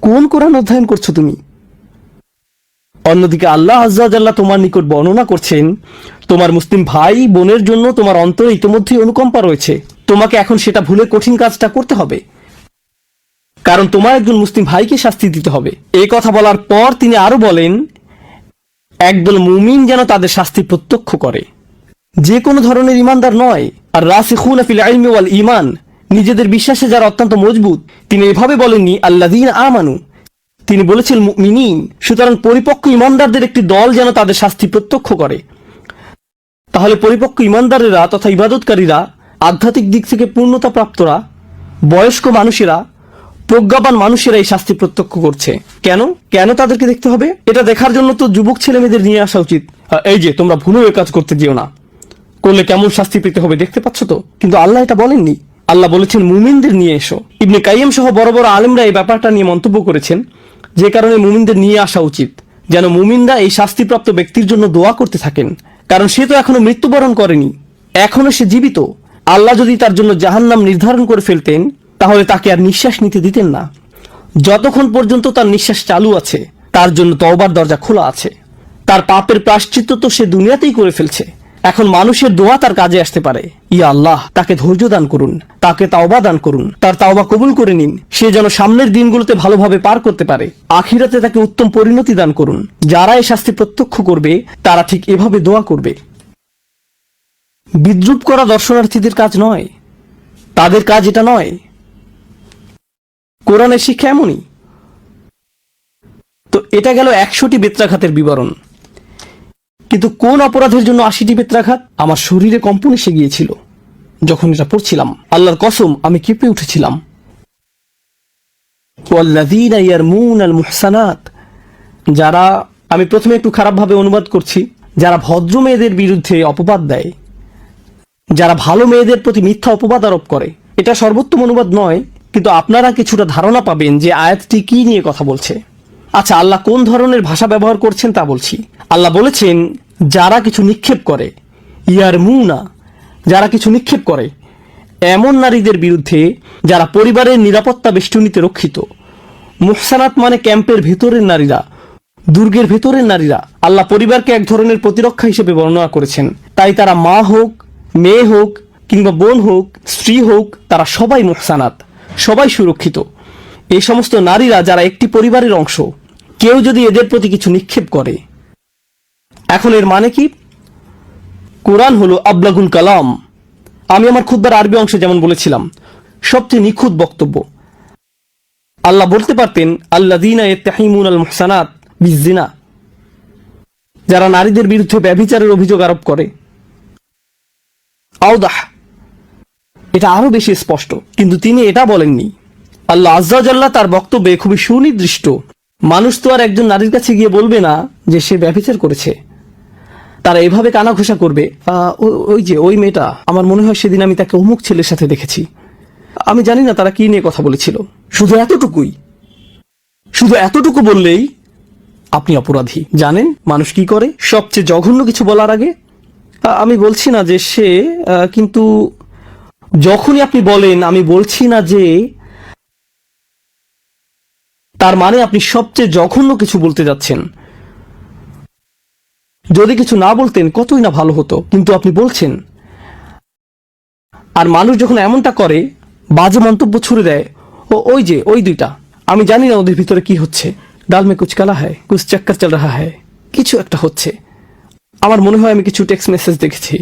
কোন কোরআন অধ্যয়ন করছো তুমি? অন্যদিকে আল্লাহ আজ্জা ওয়া জাল্লা তোমার নিকট বর্ণনা করছেন তোমার মুসলিম ভাই বোনের জন্য তোমার অন্তরে ইতিমধ্যেই অনুকম্পা রয়েছে, তোমাকে এখন সেটা ভুলে কঠিন কাজটা করতে হবে, কারণ তোমার একজন মুসলিম ভাইকে শাস্তি দিতে হবে। এই কথা বলার পর তিনি আরো বলেন একদল মুমিন যেন তাদের শাস্তি প্রত্যক্ষ করে, যে কোনো ধরনের ইমানদার নয়। আর রাসিখুনা ফিল ইলমি ওয়াল ঈমান, নিজেদের বিশ্বাসে যারা অত্যন্ত মজবুত। তিনি এভাবে বলেননি আল্লাযীনা আমানু, তিনি বলেছেন মুমিনিন। সুতরাং পরিপক্ক ইমানদারদের একটি দল যেন তাদের শাস্তি প্রত্যক্ষ করে। তাহলে পরিপক্ক ইমানদারেরা তথা ইবাদতকারীরা, আধ্যাত্মিক দিক থেকে পূর্ণতা প্রাপ্তরা, বয়স্ক মানুষেরা, প্রজ্ঞাবান মানুষেরা এই শাস্তি প্রত্যক্ষ করছে। কেন কেন তাদেরকে দেখতে হবে? এটা দেখার জন্য তো যুবক ছেলে মেয়েদের নিয়ে আসা উচিত। এই যে তোমরা ভুলেও কাজ করতে যেও না, করলে কেমন শাস্তি পেতে হবে দেখতে পাচ্ছ তো। কিন্তু আল্লাহ এটা বলেননি, আল্লাহ বলেছেন মুমিনদের নিয়ে এসো। ইবনে কাইয়্যিম সহ বড় বড় আলেমরা এই ব্যাপারটা নিয়ে মন্তব্য করেছেন, যে কারণে মুমিনদের নিয়ে আসা উচিত, যেন মুমিনরা এই শাস্তিপ্রাপ্ত ব্যক্তির জন্য দোয়া করতে থাকেন। কারণ সে তো এখনো মৃত্যুবরণ করেনি, এখনো সে জীবিত। আল্লাহ যদি তার জন্য জাহান্নাম নির্ধারণ করে ফেলতেন তাহলে তাকে আর নিঃশ্বাস নিতে দিতেন না। যতক্ষণ পর্যন্ত তার নিঃশ্বাস চালু আছে তার জন্য তওবার দরজা খোলা আছে। তার পাপের প্রায়শ্চিত্ত তো সে দুনিয়াতেই করে ফেলছে, এখন মানুষের দোয়া তার কাজে আসতে পারে। ইয়া আল্লাহ, তাকে ধৈর্য দান করুন, তাকে তাওবা দান করুন, তার তাওবা কবুল করে নিন, সে যেন সামনের দিনগুলোতে ভালোভাবে পার করতে পারে। আখিরাতে তাকে উত্তম পরিণতি দান করুন। যারা এই শাস্তি প্রত্যক্ষ করবে তারা ঠিক এভাবে দোয়া করবে। বিদ্রুপ করা দর্শনার্থীদের কাজ নয়, তাদের কাজ এটা নয়। কোরআনের শিক্ষা এমনই। তো এটা গেল 100টি বেত্রাঘাতের বিবরণ। কিন্তু কোন অপরাধের জন্য 80টি বেত্রাঘাত? আমার শরীরে কম্পন এসে গিয়েছিল যখন এটা পড়ছিলাম। আল্লাহর কসম, আমি কেঁপে উঠেছিলাম। ওয়াল্লাযীনা ইয়ারমুনাল মুহসানাত, যারা, আমি প্রথমে একটু খারাপভাবে অনুবাদ করছি, যারা ভদ্র মেয়েদের বিরুদ্ধে অপবাদ দেয়, যারা ভালো মেয়েদের প্রতি মিথ্যা অপবাদ আরোপ করে। এটা সর্বোত্তম অনুবাদ নয়, কিন্তু আপনারা কিছুটা ধারণা পাবেন যে আয়াতটি কি নিয়ে কথা বলছে। আচ্ছা, আল্লাহ কোন ধরনের ভাষা ব্যবহার করছেন তা বলছি। আল্লাহ বলেছেন যারা কিছু নিক্ষেপ করে, ইয়ারমুনা, যারা কিছু নিক্ষেপ করে এমন নারীদের বিরুদ্ধে যারা পরিবারের নিরাপত্তা বেষ্টনীতে রক্ষিত। মুহসানাত মানে ক্যাম্পের ভেতরের নারীরা, দুর্গের ভেতরের নারীরা। আল্লাহ পরিবারকে এক ধরনের প্রতিরক্ষা হিসেবে বর্ণনা করেছেন। তাই তারা মা হোক, মেয়ে হোক, কিংবা বোন হোক, স্ত্রী হোক, তারা সবাই মুহসানাত, সবাই সুরক্ষিত। এই সমস্ত নারীরা যারা একটি পরিবারের অংশ, কেউ যদি এদের প্রতি কিছু নিক্ষেপ করে, এখন এর মানে কি? কোরআন হলো আবলাগুল কালাম। আমি আমার খুতবার আরবি অংশে যেমন বলেছিলাম, সবচেয়ে নিখুঁত বক্তব্য। আল্লাহ বলতে পারতেন আল্লাযীনা ইয়াত্তাহিমুনাল মুহসানাত বিজ্জিনা, যারা নারীদের বিরুদ্ধে ব্যভিচারের অভিযোগ আরোপ করে। আওদাহ, এটা আরো বেশি স্পষ্ট, কিন্তু তিনি এটা বলেননি। আল্লাহ আজ্জা ওয়া জাল্লা তার বক্তব্যে খুবই সুনির্দিষ্ট। মানুষ তো আর একজন নারীর কাছে গিয়ে বলবে না যে সে ব্যভিচার করেছে। তারা এভাবে কানা ঘোষা করবে, ওই যে ওই মেয়েটা, আমার মনে হয় সেদিন আমি তাকে অমুক ছেলের সাথে দেখেছি। আমি জানি না তারা কি নিয়ে কথা বলেছিল। শুধু এতটুকুই, শুধু এতটুকু বললেই আপনি অপরাধী। জানেন মানুষ কি করে সবচেয়ে জঘন্য কিছু বলার আগে? আমি বলছি না যে সে, কিন্তু যখনই আপনি বলেন আমি বলছি না যে, তার মানে আপনি সবচেয়ে জঘন্য কিছু বলতে যাচ্ছেন। যদি কিছু না বলতেন কতই না ভালো হতো, কিন্তু আপনি বলছেন। আর মানুষ যখন এমনটা করে, বাজে মন্তব্য ছুড়ে দেয়, ওই যে ওই দুইটা, আমি জানি না ওদের ভিতরে কি হচ্ছে, ডাল মে কুচ কালা হ্যায়, কুছ চক্কর চল রাহা হ্যায়, কিছু একটা হচ্ছে। আমার মনে হয় আমি কিছু টেক্সট মেসেজ দেখেছি,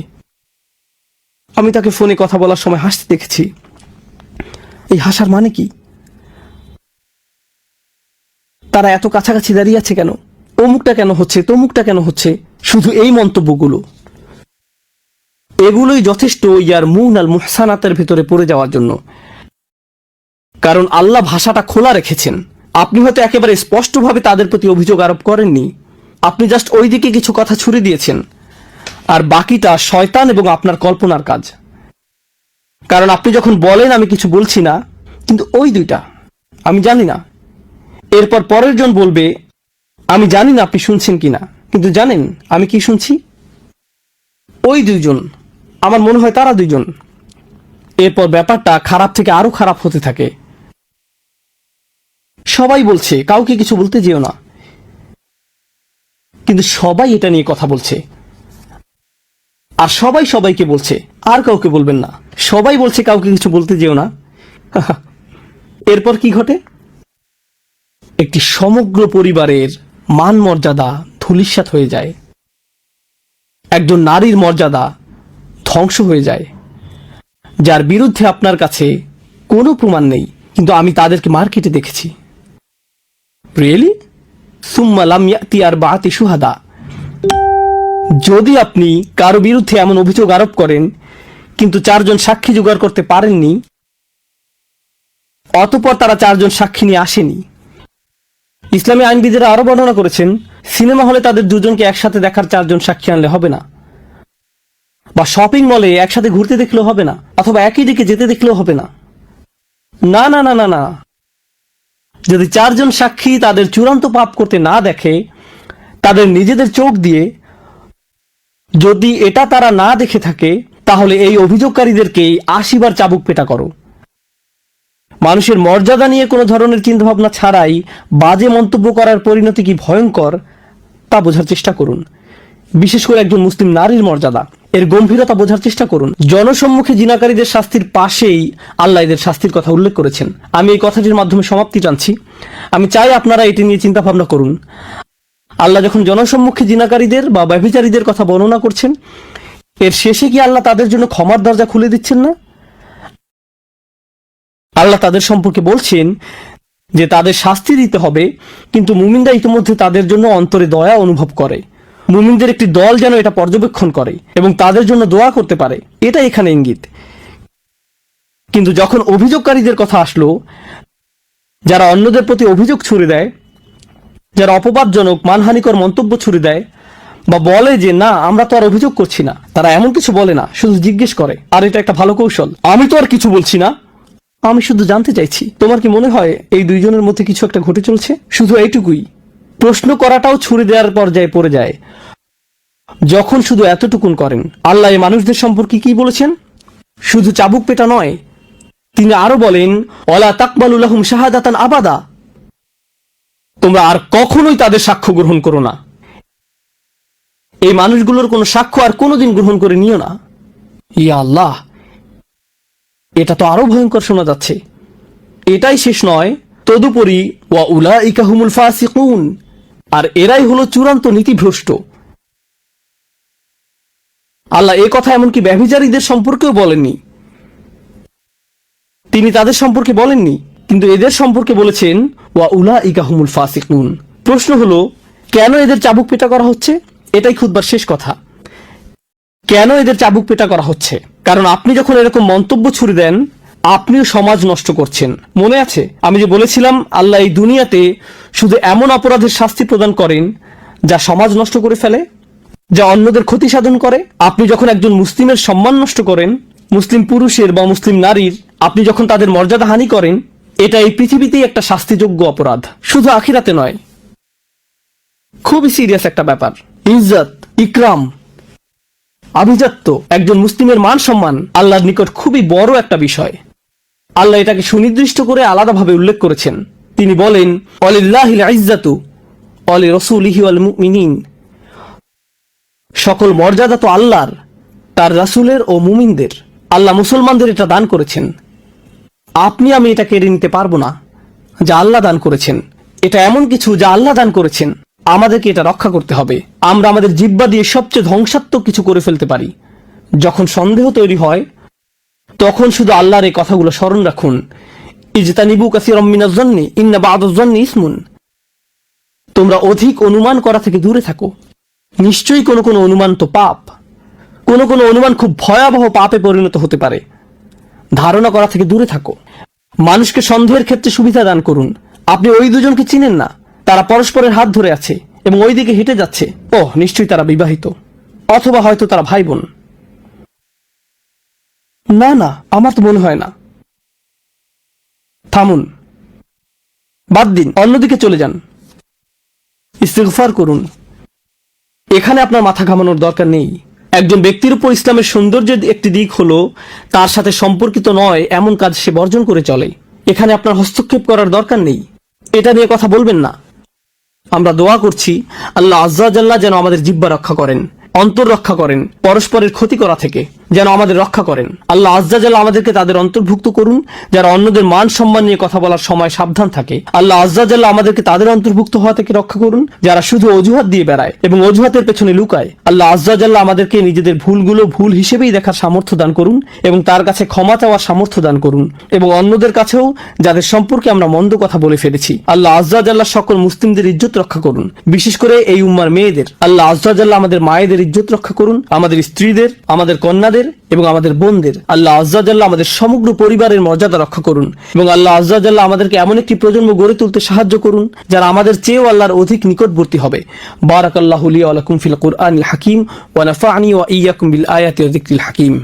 আমি তাকে ফোনে কথা বলার সময় হাসতে দেখেছি। এই হাসার মানে কি? তারা এত কাছাকাছি দাঁড়িয়ে আছে কেন? অমুকটা কেন হচ্ছে, তমুকটা কেন হচ্ছে? শুধু এই মন্তব্যগুলো, এগুলোই যথেষ্ট ইয়ার মুন আল মুহসানাতের ভিতরে পড়ে যাওয়ার জন্য। কারণ আল্লাহ ভাষাটা খোলা রেখেছেন। আপনি হয়তো একেবারে স্পষ্টভাবে তাদের প্রতি অভিযোগ আরোপ করেননি, আপনি জাস্ট ওই দিকে কিছু কথা ছুড়ে দিয়েছেন, আর বাকিটা শয়তান এবং আপনার কল্পনার কাজ। কারণ আপনি যখন বলেন আমি কিছু বলছি না, কিন্তু ওই দুইটা, আমি জানি না, এরপর পরের জন বলবে আমি জানি না আপনি শুনছেন কিনা, কিন্তু জানেন আমি কি শুনছি? ওই দুইজন, আমার মনে হয় তারা দুইজন। এরপর ব্যাপারটা খারাপ থেকে আরো খারাপ হতে থাকে। সবাই বলছে কাউকে কিছু বলতে যেও না, কিন্তু সবাই এটা নিয়ে কথা বলছে, আর সবাই সবাইকে বলছে আর কাউকে বলবেন না। সবাই বলছে কাউকে কিছু বলতে যেও না। এরপর কি ঘটে? একটি সমগ্র পরিবারের মান মর্যাদা ধূলিসাৎ হয়ে যায়, একজন নারীর মর্যাদা ধ্বংস হয়ে যায়, যার বিরুদ্ধে আপনার কাছে কোনো প্রমাণ নেই, কিন্তু আমি তাদেরকে মার্কেটে দেখেছি। রিয়েলি? সুম্মা লাম ইয়াতি আরবাআতি শুহাদা। যদি আপনি কারো বিরুদ্ধে এমন অভিযোগ আরোপ করেন কিন্তু 4 জন সাক্ষী জোগাড় করতে পারেননি, অতঃপর তারা 4 জন সাক্ষী নিয়ে আসেনি, ইসলামী আইনবিদেরা আরো বর্ণনা করেছেন সিনেমা হলে তাদের দুজনকে একসাথে দেখার 4 জন সাক্ষী আনলে হবে না, বা শপিং মলে একসাথে ঘুরতে দেখলেও হবে না, অথবা একই দিকে যেতে দেখলেও হবে না। না না না না না, যদি 4 জন সাক্ষী তাদের চূড়ান্ত পাপ করতে না দেখে, তাদের নিজেদের চোখ দিয়ে যদি এটা তারা না দেখে থাকে, তাহলে এই অভিযোগকারীদেরকে 80 বার চাবুক পেটা করো। মানুষের মর্যাদা নিয়ে কোনো ধরনের চিন্তাভাবনা ছাড়াই বাজে মন্তব্য করার পরিণতি কি ভয়ঙ্কর তা বোঝার চেষ্টা করুন। বিশেষ করে একজন মুসলিম নারীর মর্যাদা, এর গম্ভীরতা বোঝার চেষ্টা করুন। জনসম্মুখে জিনাকারীদের শাস্তির পাশেই আল্লাহ এদের শাস্তির কথা উল্লেখ করেছেন। আমি এই কথাটির মাধ্যমে সমাপ্তি টানছি। আমি চাই আপনারা এটি নিয়ে চিন্তা ভাবনা করুন। আল্লাহ যখন জনসম্মুখে জিনাকারীদের বা ব্যভিচারীদের কথা বর্ণনা করছেন, এর শেষে কি আল্লাহ তাদের জন্য ক্ষমার দরজা খুলে দিচ্ছেন না? আল্লাহ তাদের সম্পর্কে বলছেন যে তাদের শাস্তি দিতে হবে, কিন্তু মুমিনরা ইতিমধ্যে তাদের জন্য অন্তরে দয়া অনুভব করে। মুমিনদের একটি দল যেন এটা পর্যবেক্ষণ করে এবং তাদের জন্য দোয়া করতে পারে, এটা এখানে ইঙ্গিত। কিন্তু যখন অভিযোগকারীদের কথা আসলো, যারা অন্যদের প্রতি অভিযোগ ছুড়ে দেয়, যারা অপবাদজনক মানহানিকর মন্তব্য ছুড়ে দেয়, বা বলে যে না আমরা তো আর অভিযোগ করছি না, তারা এমন কিছু বলে না, শুধু জিজ্ঞেস করে, আর এটা একটা ভালো কৌশল, আমি তো আর কিছু বলছি না, আমি শুধু জানতে চাইছি তোমার কি মনে হয় এই দুইজনের মধ্যে কিছু একটা ঘটে চলছে? শুধু এইটুকুই। প্রশ্ন করাটাও ছুড়ে দেওয়ার পর্যায়ে পড়ে যায় যখন শুধু এতটুকুন করেন। আল্লাহ এই মানুষদের সম্পর্কে কি বলেছেন? শুধু চাবুক পেটা নয়, তিনি আরো বলেন ওয়ালা তাকবালু লাহুম শাহাদাতান আবাদা, তোমরা আর কখনোই তাদের সাক্ষ্য গ্রহণ করো না। এই মানুষগুলোর কোনো সাক্ষ্য আর কোনোদিন গ্রহণ করে নিও না। ইয়া আল্লাহ, এটা তো আরো ভয়ঙ্কর শোনা যাচ্ছে। এটাই শেষ নয়, তদুপরি ওয়া উলাইকা হুমুল ফাসিকুন, আর এরাই হলো চূড়ান্ত নীতিভ্রষ্ট। আল্লাহ এ কথা এমনকি ব্যভিচারীদের সম্পর্কেও বলেননি, তিনি তাদের সম্পর্কে বলেননি, কিন্তু এদের সম্পর্কে বলেছেন ওয়া উলাইকা হুমুল ফাসিকুন। প্রশ্ন হলো কেন এদের চাবুক পেটা করা হচ্ছে? এটাই খুতবার শেষ কথা। কেন এদের চাবুক পেটা করা হচ্ছে? কারণ আপনি যখন এরকম মন্তব্য ছুড়ে দেন, আপনিও সমাজ নষ্ট করছেন। মনে আছে আমি যে বলেছিলাম আল্লাহ এই দুনিয়াতে শুধু এমন অপরাধের শাস্তি প্রদান করেন যা সমাজ নষ্ট করে ফেলে, যা অন্যদের ক্ষতি সাধন করে। আপনি যখন একজন মুসলিমের সম্মান নষ্ট করেন, মুসলিম পুরুষের বা মুসলিম নারীর, আপনি যখন তাদের মর্যাদা হানি করেন, এটা এই পৃথিবীতেই একটা শাস্তিযোগ্য অপরাধ, শুধু আখিরাতে নয়। খুবই সিরিয়াস একটা ব্যাপার। ইজ্জত, ইকরাম, আভিজাত্য, একজন মুসলিমের মান সম্মান আল্লাহর নিকট খুবই বড় একটা বিষয়। আল্লাহ এটাকে সুনির্দিষ্ট করে আলাদাভাবে উল্লেখ করেছেন। তিনি বলেন ওয়ালিল্লাহিল ইজ্জাতু ওয়ালি রাসূলিহি ওয়াল মুমিনিন, সকল মর্যাদা তো আল্লাহর, তার রাসূলের ও মুমিনদের। আল্লাহ মুসলমানদের এটা দান করেছেন। আপনি আমি এটা কেড়ে নিতে পারবো না যা আল্লাহ দান করেছেন। এটা এমন কিছু যা আল্লাহ দান করেছেন, আমাদেরকে এটা রক্ষা করতে হবে। আমরা আমাদের জিহ্বা দিয়ে সবচেয়ে ধ্বংসাত্মক কিছু করে ফেলতে পারি। যখন সন্দেহ তৈরি হয়, তখন শুধু আল্লাহর এই কথাগুলো স্মরণ রাখুন। ইজতানিবু কাসীরাম মিনাজ যন্নি ইন্না বা'দাজ যন্নি ইসমুন। তোমরা অধিক অনুমান করা থেকে দূরে থাকো। নিশ্চয়ই কোনো কোনো অনুমান তো পাপ। কোনো কোনো অনুমান খুব ভয়াবহ পাপে পরিণত হতে পারে। ধারণা করা থেকে দূরে থাকো। মানুষকে সন্দেহের ক্ষেত্রে সুবিধা দান করুন। আপনি ওই দুজনকে চিনেন না, তারা পরস্পরের হাত ধরে আছে এবং ওই দিকে হেঁটে যাচ্ছে। ওহ, নিশ্চয়ই তারা বিবাহিত, অথবা হয়তো তারা ভাই বোন। না না, আমার তো মনে হয় না। থামুন, বাদ দিন, অন্যদিকে চলে যান, ইস্তিগফার করুন। এখানে আপনার মাথা ঘামানোর দরকার নেই। একজন ব্যক্তির উপর ইসলামের সৌন্দর্যের একটি দিক হলো তার সাথে সম্পর্কিত নয় এমন কাজ সে বর্জন করে চলে। এখানে আপনার হস্তক্ষেপ করার দরকার নেই। এটা নিয়ে কথা বলবেন না। আমরা দোয়া করছি আল্লাহ আজ্জা জাল্লা যেন আমাদের জিহ্বা রক্ষা করেন, অন্তর রক্ষা করেন, পরস্পরের ক্ষতি করা থেকে যেন আমাদের রক্ষা করেন। আল্লাহ আজ্জা জাল্লা আমাদেরকে তাদের অন্তর্ভুক্ত করুন যারা অন্যদের মান সম্মান নিয়ে কথা বলার সময় সাবধান থাকে। আল্লাহ আজ্জা জাল্লা আমাদেরকে তাদের অন্তর্ভুক্ত হওয়া থেকে রক্ষা করুন যারা শুধু অজুহাত দিয়ে বেড়ায় এবং অজুহাতের পেছনে লুকায়। আল্লাহ আজ্জা জাল্লা আমাদেরকে নিজেদের ভুলগুলো ভুল হিসেবেই দেখার সামর্থ্য দান করুন এবং তার কাছে ক্ষমা চাওয়ার সামর্থ্য দান করুন, এবং অন্যদের কাছেও যাদের সম্পর্কে আমরা মন্দ কথা বলে ফেলেছি। আল্লাহ আজ্জা জাল্লা সকল মুসলিমদের ইজ্জত রক্ষা করুন, বিশেষ করে এই উম্মার মেয়েদের। আল্লাহ আজ্জা জাল্লা আমাদের মায়েদের ইজ্জত রক্ষা করুন, আমাদের স্ত্রীদের, আমাদের কন্যাদের এবং আমাদের বোনদের। আল্লাহ আজ্জা জাল্লা আমাদের সমগ্র পরিবারের মর্যাদা রক্ষা করুন, এবং আল্লাহ আজ্জা জাল্লা আমাদেরকে এমন একটি প্রজন্ম গড়ে তুলতে সাহায্য করুন যারা আমাদের চেয়েও আল্লাহর অধিক নিকটবর্তী হবে। বারাকাল্লাহু লি ওয়া লাকুম ফিল কুরআনিল হাকিম ওয়া নাফা'নি ওয়া ইয়্যাকুম বিল আয়াতি ওয়া যিকরিল হাকিম।